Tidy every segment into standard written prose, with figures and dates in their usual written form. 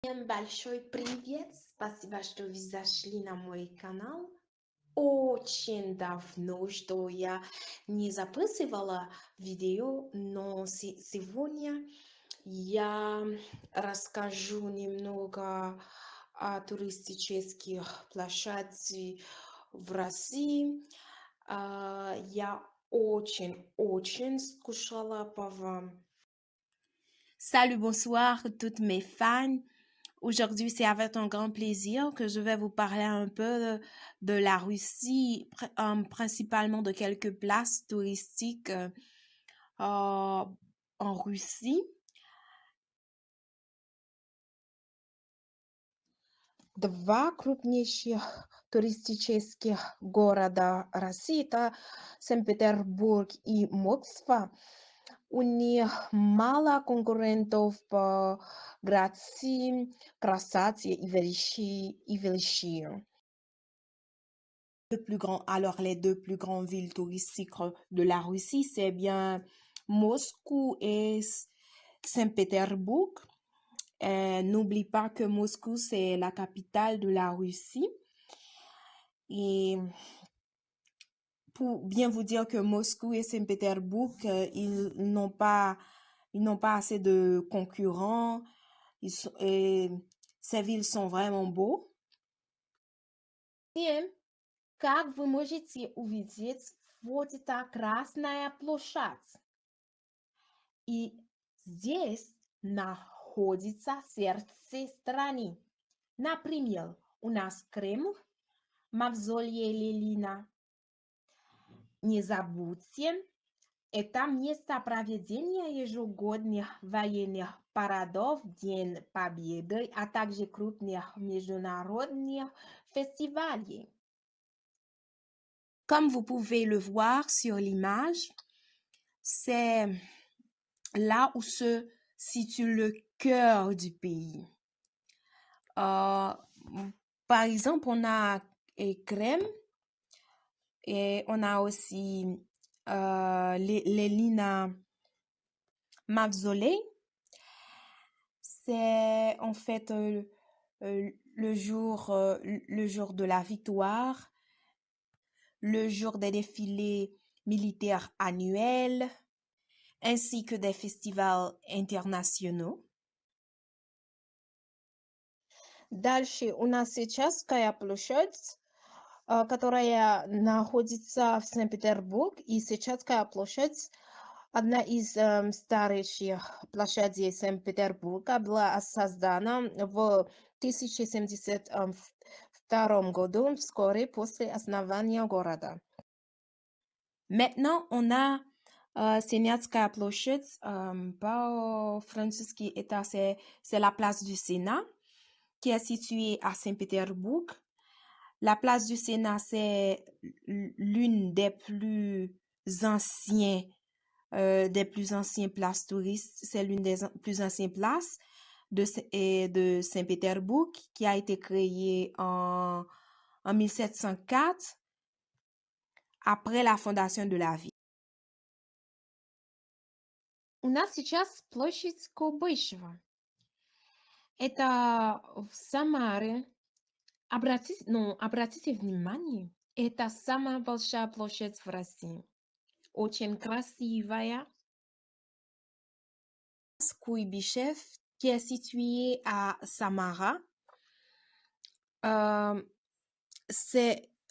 Большой привет! Спасибо, что вы зашли на мой канал. Очень давно, что я не записывала видео, но сегодня я расскажу немного о туристических площадях в России. Я очень скучала по вам. Salut, bonsoir toutes mes fans. Aujourd'hui, c'est avec un grand plaisir que je vais vous parler un peu de la Russie, principalement de quelques places touristiques en Russie. Два крупнейших туристических города России — это Санкт-Петербург и Москва. У них мало конкурентов по грации, красоте и величию. Alors, les deux plus grandes villes touristiques de la Russie, c'est bien Moscou et Saint-Pétersbourg. N'oublie pas que Moscou, c'est la capitale de la Russie. Et pour bien vous dire que Moscou et Saint-Pétersbourg, ils n'ont pas assez de concurrents. Ces villes sont vraiment beaux. Как вы можете увидеть, вот эта Красная площадь. И здесь находится сердце страны. Например, у нас Кремль, мавзолей Ленина. Не забудьте, это место проведения ежегодных военных парадов, День Победы, а также крупных международных фестивалей. Comme vous pouvez le voir sur l'image, c'est là où se situe le cœur du pays. Par exemple, on a Krem et on a aussi Lenina Mavzolei. C'est en fait le jour de la victoire, le jour des défilés militaires annuels, ainsi que des festivals internationaux. Дальше у нас Чешская площадь, которая находится в Санкт-Петербург, и Чешская площадь, одна из старейших площадей Санкт-Петербурга, была создана в 1072 году, вскоре после основания города. Maintenant, on a Seniatskaya площадь, по-французски, c'est la place du Sénat, qui est située à Saint-Pétersbourg. La place du Sénat, c'est l'une des plus anciennes places touristes. C'est l'une des plus anciennes places de Saint-Pétersbourg, qui a été créée en 1704, après la fondation de la ville. У нас сейчас площадь Куйбышева. Это в Самаре. Обратите внимание, это самая большая площадь в России. Очень красивая. Kouibychev, qui est situé à Samara.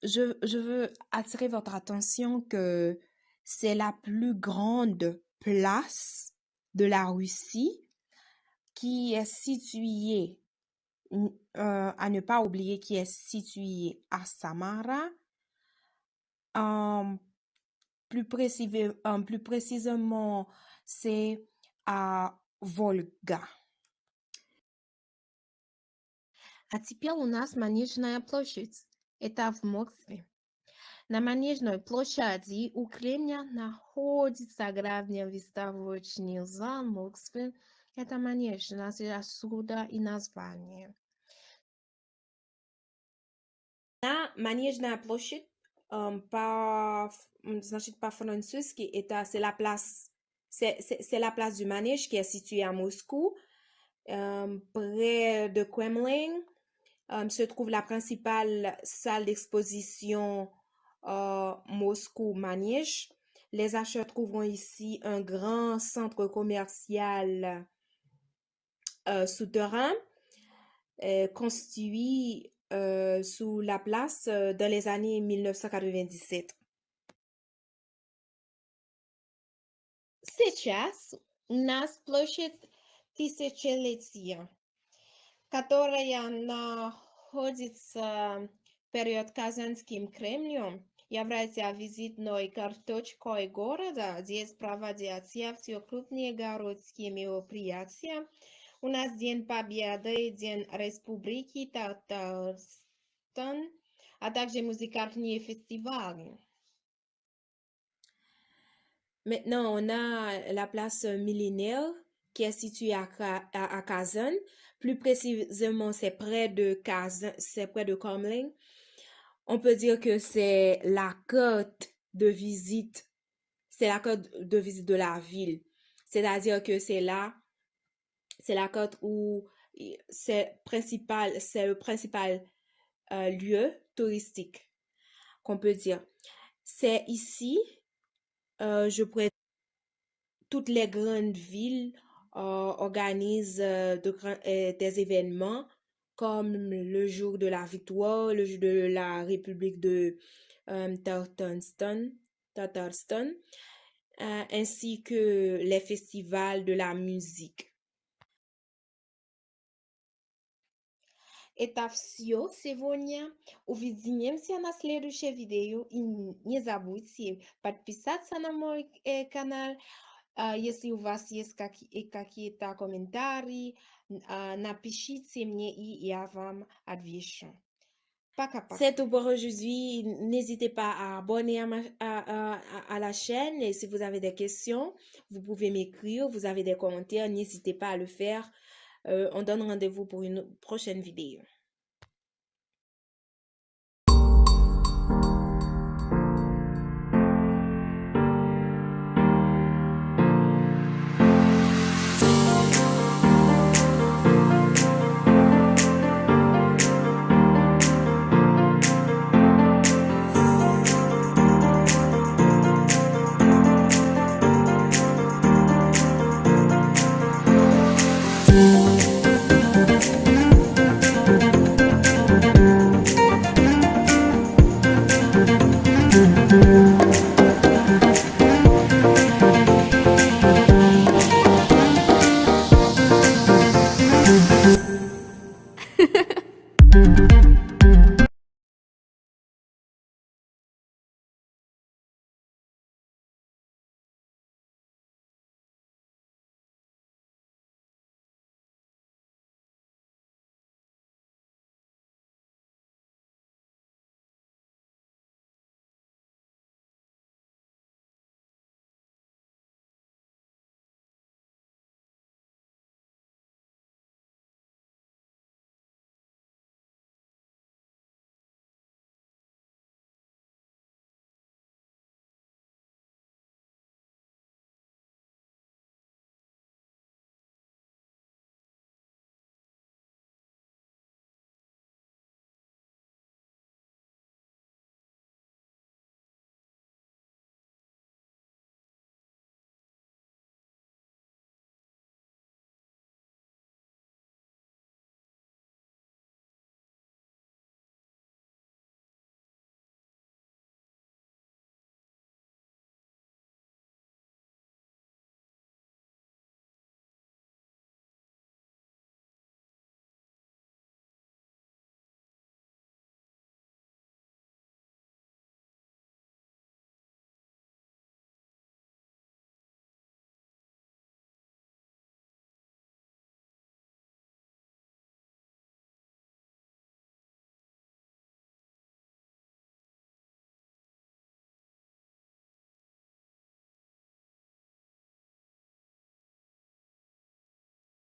Je veux attirer votre attention que c'est la plus grande place de la Russie qui est située, à ne pas oublier, qui est située à Samara. Plus précisément, c'est à Volga. А теперь у нас Манежная площадь. Это в Москве. На Манежной площади у Кремля находится главный выставочный зал Москвы. Это Манежная, отсюда и название. Manejna площадь, значит, по-французски, c'est la place du manège qui est située à Moscou. Près de Kremlin se trouve la principale salle d'exposition Moscou Manège. Les acheteurs trouveront ici un grand centre commercial souterrain construit sous la place dans les années 1997. Сейчас у нас площадь Тысячелетия, которая находится перед Казанским Кремлем, является визитной карточкой города. Здесь проводятся все крупные городские мероприятия. У нас День Победы, День Республики Татарстан, а также музыкальные фестивали. Maintenant, on a la place millénaire qui est située à Kazan. Plus précisément, c'est près de Kazan, c'est près de Kremlin. On peut dire que c'est la carte de visite, c'est la carte de visite de la ville. C'est-à-dire que c'est là, c'est la carte où c'est le principal lieu touristique qu'on peut dire. C'est ici, je pourrais toutes les grandes villes organisent des événements comme le jour de la victoire, le jour de la République de Tatarstan, ainsi que les festivals de la musique. Это все сегодня. Увидимся на следующее видео. И не забудьте подписаться на мой канал. Если у вас есть какие-то комментарии, напишите мне, и я вам отвечу. Пока-пока. C'est tout pour aujourd'hui. N'hésitez pas à abonner à la chaîne. Et si vous avez des questions, vous pouvez m'écrire. Vous avez des commentaires, n'hésitez pas à le faire. On donne rendez-vous pour une prochaine vidéo.